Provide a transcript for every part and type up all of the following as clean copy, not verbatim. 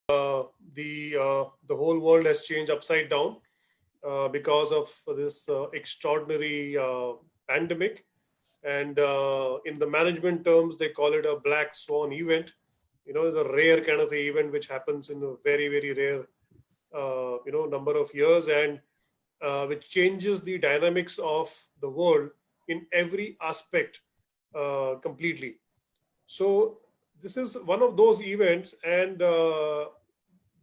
The whole world has changed upside down because of this extraordinary pandemic. And in the management terms, they call it a black swan event. It's a rare kind of a event which happens in a very, very rare, number of years, and which changes the dynamics of the world in every aspect completely. So this is one of those events, and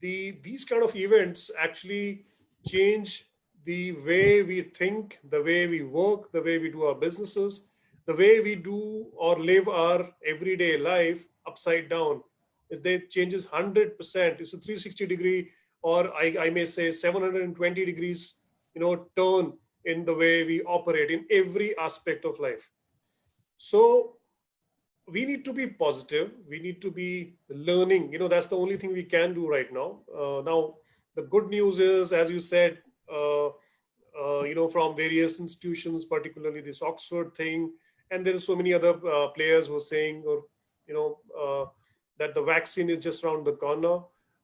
these kind of events actually change the way we think, the way we work, the way we do our businesses, the way we do or live our everyday life upside down. They changes 100%. It's a 360-degree, or I may say 720 degrees, turn in the way we operate in every aspect of life. So we need to be positive. We need to be learning. That's the only thing we can do right now. Now, the good news is, as you said, from various institutions, particularly this Oxford thing, and there are so many other players who are saying, or that the vaccine is just around the corner.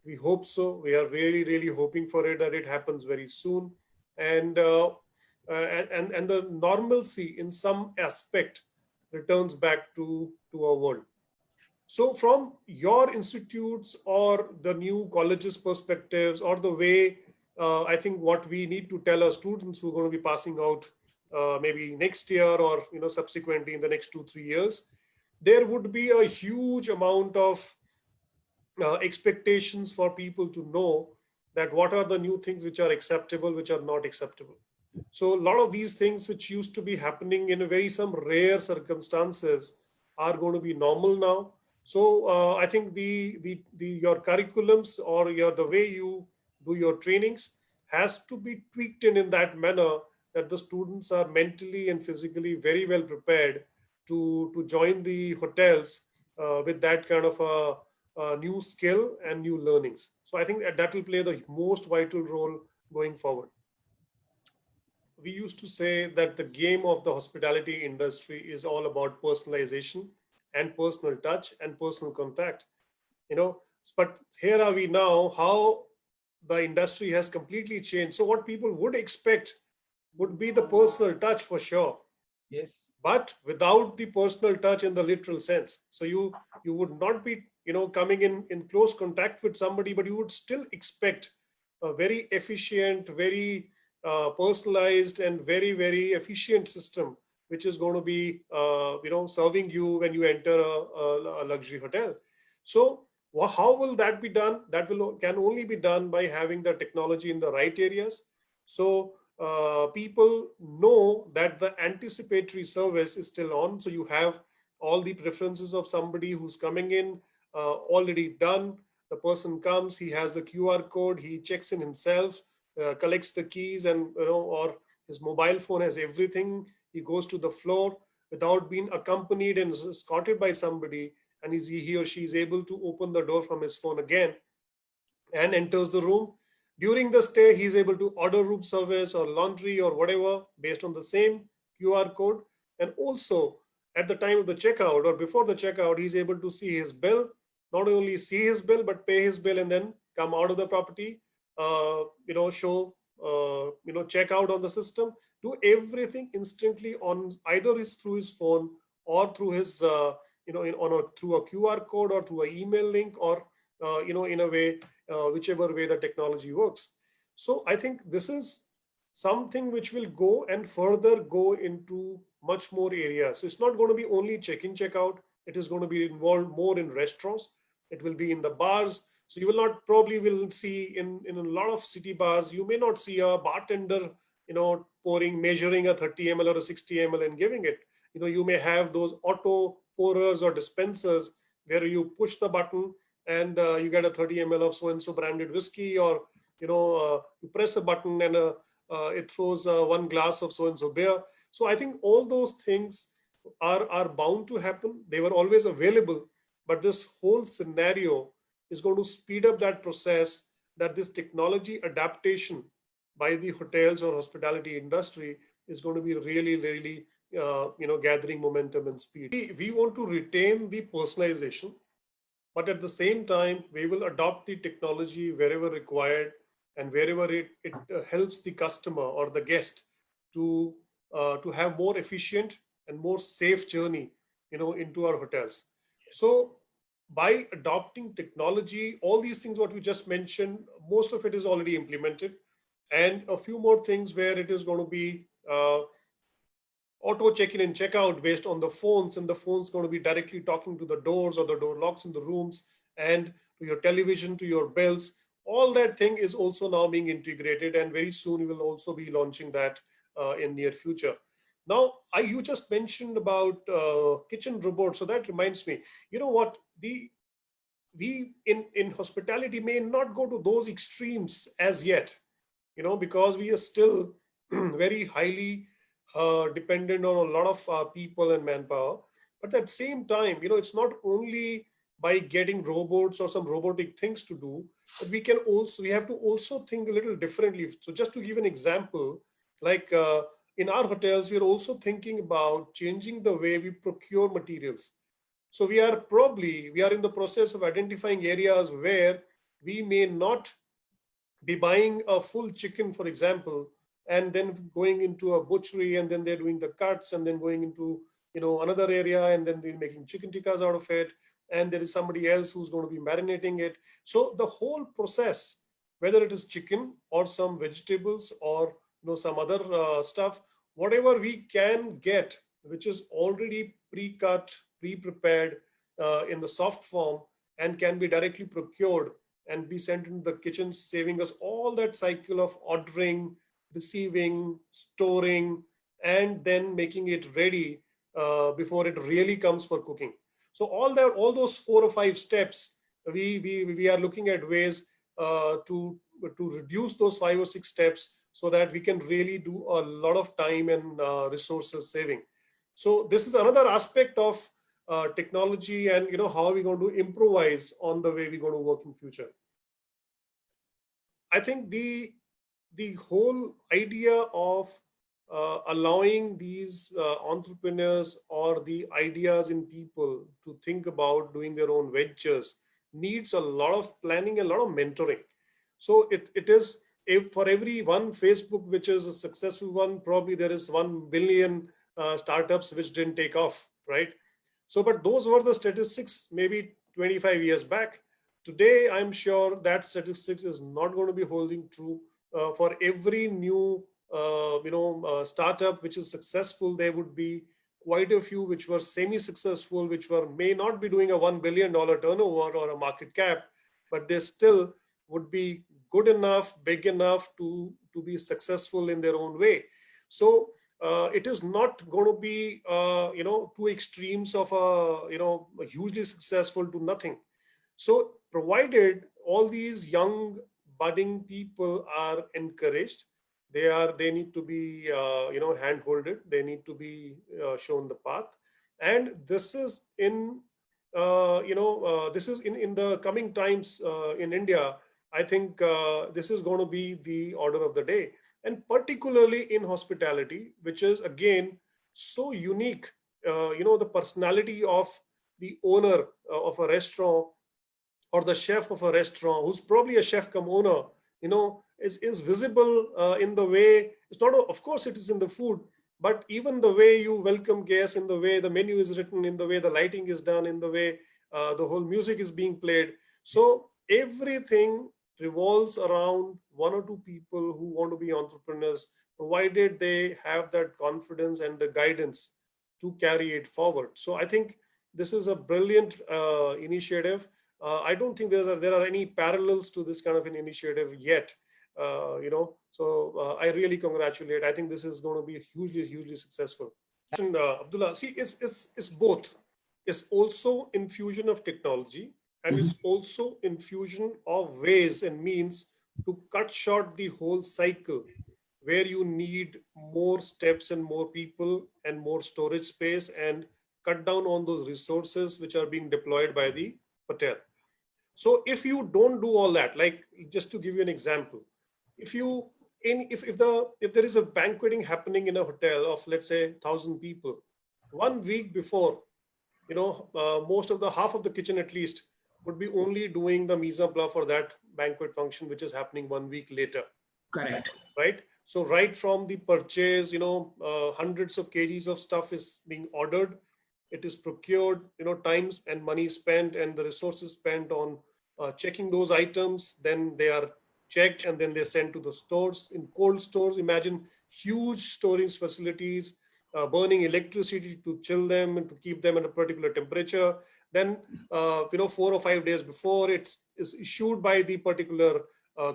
We hope so. We are really, really hoping for it, that it happens very soon, and and the normalcy in some aspect returns back to our world. So from your institutes or the new colleges perspectives, or the way, I think what we need to tell our students who are going to be passing out maybe next year, or subsequently in the next 2-3 years, there would be a huge amount of expectations for people to know that what are the new things which are acceptable, which are not acceptable. So a lot of these things which used to be happening in a very some rare circumstances are going to be normal now. So I think the your curriculums, or the way you do your trainings has to be tweaked in that manner, that the students are mentally and physically very well prepared to join the hotels with that kind of a new skill and new learnings. So I think that will play the most vital role going forward. We used to say that the game of the hospitality industry is all about personalization and personal touch and personal contact. you know but here are we now, how the industry has completely changed. So what people would expect would be the personal touch for sure, Yes. but without the personal touch in the literal sense. So you would not be coming in close contact with somebody, but you would still expect a very efficient, very personalized, and very, very efficient system, which is going to be serving you when you enter a luxury hotel. So how will that be done? That can only be done by having the technology in the right areas. So people know that the anticipatory service is still on. So you have all the preferences of somebody who's coming in already done. The person comes, he has a QR code, he checks in himself, collects the keys, and or his mobile phone has everything. He goes to the floor without being accompanied and escorted by somebody, and he or she is able to open the door from his phone again and enters the room. During the stay, he's able to order room service or laundry or whatever based on the same QR code. And also at the time of the checkout or before the checkout, he's able to see his bill, not only see his bill, but pay his bill and then come out of the property, show, check out on the system, do everything instantly on either through his phone or through his, through a QR code or through an email link, or in a way, whichever way the technology works. So I think this is something which will go and further go into much more areas. So it's not going to be only check-in, check-out. It is going to be involved more in restaurants. It will be in the bars. So you will not probably will see in a lot of city bars, you may not see a bartender, measuring a 30 ml or a 60 ml and giving it. You may have those auto pourers or dispensers where you push the button and you get a 30 ml of so-and-so branded whiskey, or, you press a button and it throws one glass of so-and-so beer. So I think all those things are bound to happen. They were always available, but this whole scenario is going to speed up that process, that this technology adaptation by the hotels or hospitality industry is going to be really, really, gathering momentum and speed. We want to retain the personalization, but at the same time, we will adopt the technology wherever required and wherever it helps the customer or the guest to have more efficient and more safe journey, into our hotels. Yes. So by adopting technology, all these things what we just mentioned, most of it is already implemented, and a few more things where it is going to be auto check-in and check-out based on the phones, and the phone's going to be directly talking to the doors or the door locks in the rooms, and to your television, to your bells. All that thing is also now being integrated, and very soon we will also be launching that in near future. Now, you just mentioned about kitchen robots, so that reminds me. You know what? We in hospitality may not go to those extremes as yet, because we are still very highly dependent on a lot of people and manpower. But at the same time, it's not only by getting robots or some robotic things to do, but we have to also think a little differently. So just to give an example, like in our hotels, we are also thinking about changing the way we procure materials. So we are in the process of identifying areas where we may not be buying a full chicken, for example, and then going into a butchery, and then they're doing the cuts, and then going into another area, and then they're making chicken tikkas out of it, and there is somebody else who's going to be marinating it. So the whole process, whether it is chicken or some vegetables or some other stuff, whatever we can get, which is already pre-cut, pre-prepared in the soft form, and can be directly procured and be sent into the kitchen, saving us all that cycle of ordering, receiving, storing, and then making it ready before it really comes for cooking. So all those 4 or 5 steps, we are looking at ways to reduce those 5 or 6 steps, so that we can really do a lot of time and resources saving. So this is another aspect of technology, and how are we going to improvise on the way we're going to work in future. I think the whole idea of allowing these entrepreneurs or the ideas in people to think about doing their own ventures needs a lot of planning, a lot of mentoring. So it is, if for every one Facebook which is a successful one, probably there is 1 billion startups which didn't take off, right? So, but those were the statistics maybe 25 years back. Today, I'm sure that statistics is not going to be holding true. For every new, startup which is successful, there would be quite a few which were semi-successful, which were may not be doing a $1 billion turnover or a market cap, but they still would be good enough, big enough to be successful in their own way. So it is not going to be two extremes of a hugely successful to nothing. So provided all these young budding people are encouraged, they need to be hand holded, they need to be shown the path. And this is in the coming times in India. I think this is going to be the order of the day, and particularly in hospitality, which is again so unique. The personality of the owner of a restaurant, or the chef of a restaurant, who's probably a chef come owner, is visible in the way, it's not, of course it is in the food, but even the way you welcome guests, in the way the menu is written, in the way the lighting is done, in the way the whole music is being played. Yes. So everything revolves around one or two people who want to be entrepreneurs, provided they have that confidence and the guidance to carry it forward. So I think this is a brilliant initiative. I don't think there are any parallels to this kind of an initiative yet. So I really congratulate. I think this is going to be hugely successful. And Abdullah, see, it's both. It's also infusion of technology, and Mhm. it's also infusion of ways and means to cut short the whole cycle, where you need more steps and more people and more storage space, and cut down on those resources which are being deployed by the hotel. So if you don't do all that, like just to give you an example, if you if there is a banqueting happening in a hotel of, let's say, 1,000 people, one week before, most of the half of the kitchen at least would be only doing the mise en place for that banquet function, which is happening 1 week later. Correct. Right. So right from the purchase, hundreds of kgs of stuff is being ordered. It is procured, times and money spent and the resources spent on checking those items. Then they are checked and then they're sent to the stores. In cold stores, imagine huge storage facilities, burning electricity to chill them and to keep them at a particular temperature. Then, 4 or 5 days before is issued by the particular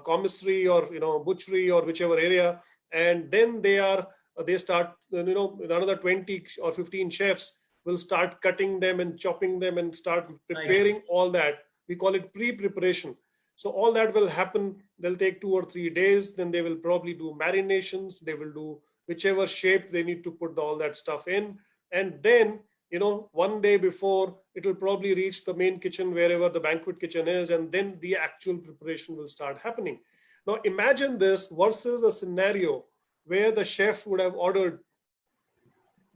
commissary or butchery or whichever area, and then they start another 20 or 15 chefs will start cutting them and chopping them and start preparing all that. We call it pre-preparation. So all that will happen. They'll take 2 or 3 days. Then they will probably do marinations. They will do whichever shape they need to put all that stuff in, and then 1 day before, it will probably reach the main kitchen, wherever the banquet kitchen is, and then the actual preparation will start happening. Now imagine this versus a scenario where the chef would have ordered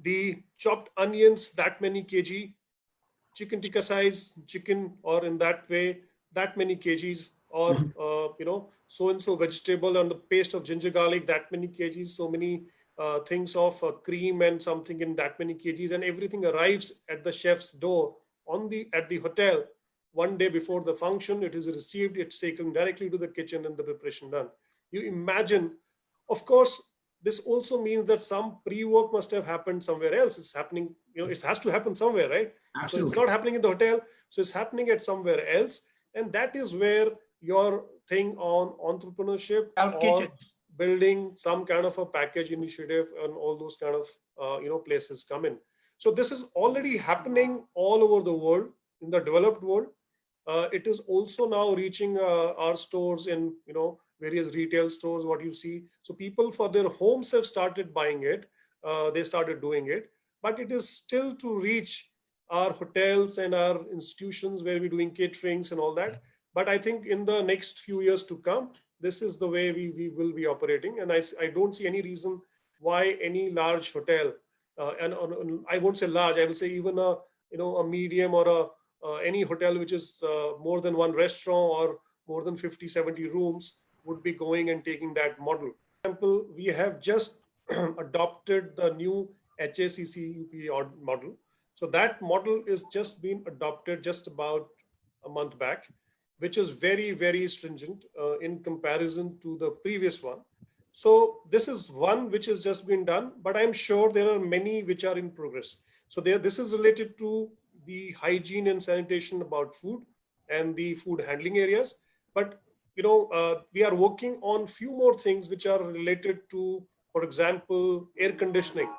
the chopped onions, that many kg, chicken tikka size chicken, or in that way, that many kgs, or so and so vegetable and the paste of ginger garlic, that many kgs, so many things of cream and something in that many kgs, and everything arrives at the chef's door at the hotel 1 day before the function. It is received, it's taken directly to the kitchen and the preparation done. You imagine, of course, this also means that some pre-work must have happened somewhere else. It's happening, it has to happen somewhere, right? Absolutely. So it's not happening in the hotel, so it's happening at somewhere else. And that is where your thing on entrepreneurship or building some kind of a package initiative and all those kind of places come in. So this is already happening all over the world, in the developed world. It is also now reaching our stores in various retail stores, what you see. So people for their homes have started buying it. They started doing it, but it is still to reach our hotels and our institutions where we're doing caterings and all that. But I think in the next few years to come, this is the way we will be operating. And I don't see any reason why any large hotel, and I won't say large, I will say even a medium or any hotel which is more than one restaurant or more than 50-70 rooms would be going and taking that model. For example, we have just adopted the new HACCP model. So that model is just been adopted just about a month back, which is very, very stringent in comparison to the previous one. So this is one which has just been done, but I'm sure there are many which are in progress. So this is related to the hygiene and sanitation about food and the food handling areas. But we are working on few more things which are related to, for example, air conditioning.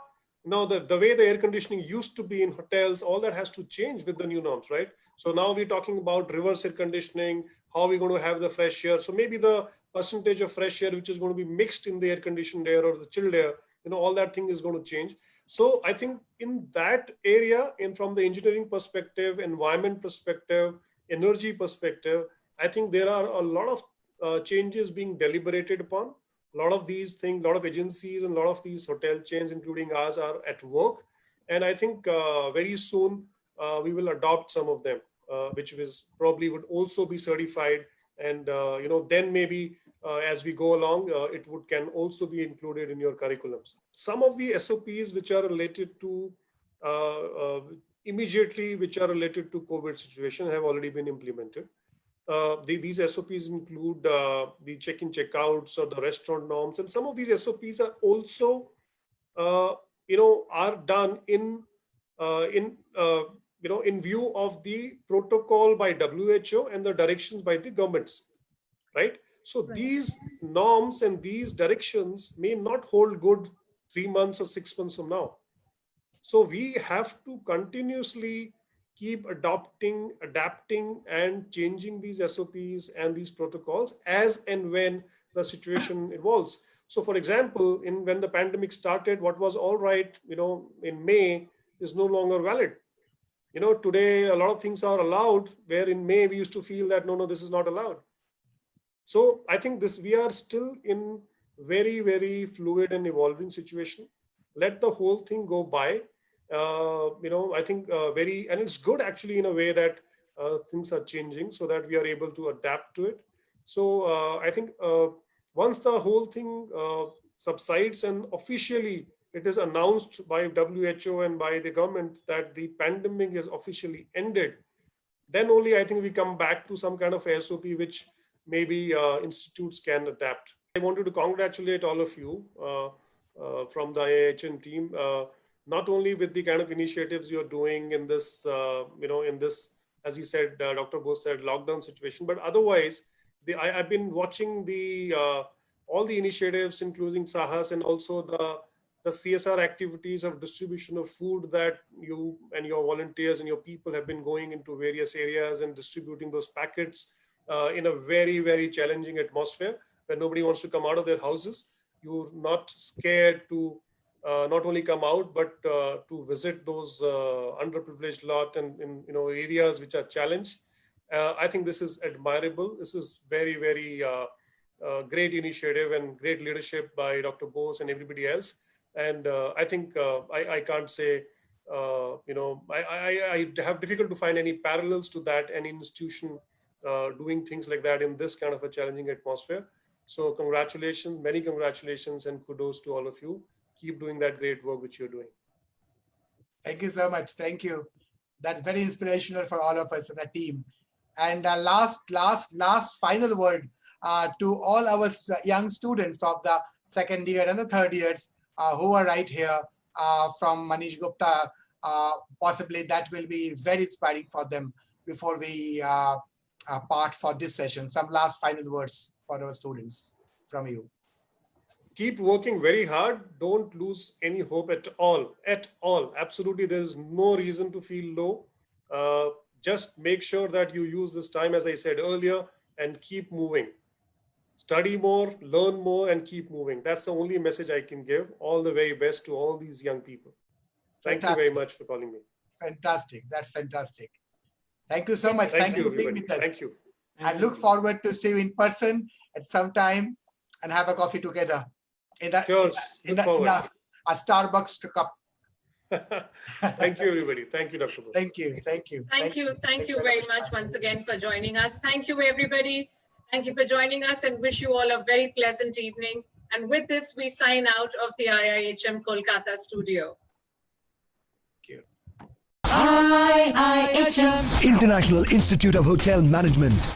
Now, the way the air conditioning used to be in hotels, all that has to change with the new norms, right? So now we're talking about reverse air conditioning, how we're going to have the fresh air. So maybe the percentage of fresh air which is going to be mixed in the air conditioned air or the chilled air, all that thing is going to change. So I think in that area, and from the engineering perspective, environment perspective, energy perspective, I think there are a lot of changes being deliberated upon. A lot of these things, a lot of agencies and a lot of these hotel chains, including ours, are at work. And I think very soon we will adopt some of them, which is probably would also be certified. And, then maybe as we go along, it can also be included in your curriculums. Some of the SOPs which are related to immediately, which are related to COVID situation have already been implemented. These SOPs include the check-in, check-outs or the restaurant norms. And some of these SOPs are also, are done in view of the protocol by WHO and the directions by the governments, right? So these norms and these directions may not hold good 3 months or 6 months from now. So we have to continuously keep adapting and changing these SOPs and these protocols as and when the situation evolves. So for example, when the pandemic started, what was all right, in May is no longer valid. Today, a lot of things are allowed, where in May we used to feel that, no, this is not allowed. So I think we are still in very, very fluid and evolving situation. Let the whole thing go by. I think and it's good actually in a way that things are changing so that we are able to adapt to it. So I think once the whole thing subsides and officially it is announced by WHO and by the government that the pandemic is officially ended, then only I think we come back to some kind of SOP which maybe institutes can adapt. I wanted to congratulate all of you from the IIHM team, not only with the kind of initiatives you're doing in this, in this, as he said, Dr. Bose said, lockdown situation, but otherwise, I've been watching all the initiatives, including SAHAS, and also the CSR activities of distribution of food that you and your volunteers and your people have been going into various areas and distributing those packets in a very, very challenging atmosphere where nobody wants to come out of their houses. You're not scared to not only come out, but to visit those underprivileged lot and in areas which are challenged. I think this is admirable. This is very, very great initiative and great leadership by Dr. Bose and everybody else. And I think I can't say, I have difficult to find any parallels to that, any institution doing things like that in this kind of a challenging atmosphere. So congratulations, many congratulations and kudos to all of you. Keep doing that great work which you're doing. Thank you so much. Thank you. That's very inspirational for all of us in the team. And last final word to all our young students of the second year and the third years who are right here from Manish Gupta. Possibly that will be very inspiring for them before we part for this session. Some last final words for our students from you. Keep working very hard. Don't lose any hope at all. Absolutely, there is no reason to feel low. Just make sure that you use this time, as I said earlier, and keep moving. Study more, learn more, and keep moving. That's the only message I can give. All the very best to all these young people. Thank you very much for calling me. Fantastic. That's fantastic. Thank you so much. Thank you for being with us. Thank you. I look forward to see you in person at some time and have a coffee together in a Starbucks cup. Thank you, everybody. Thank you, Dr. Bose. Thank you. Thank you. Thank you very much once again for joining us. Thank you, everybody. Thank you for joining us and wish you all a very pleasant evening. And with this, we sign out of the IIHM Kolkata studio. Thank you. IIHM International Institute of Hotel Management.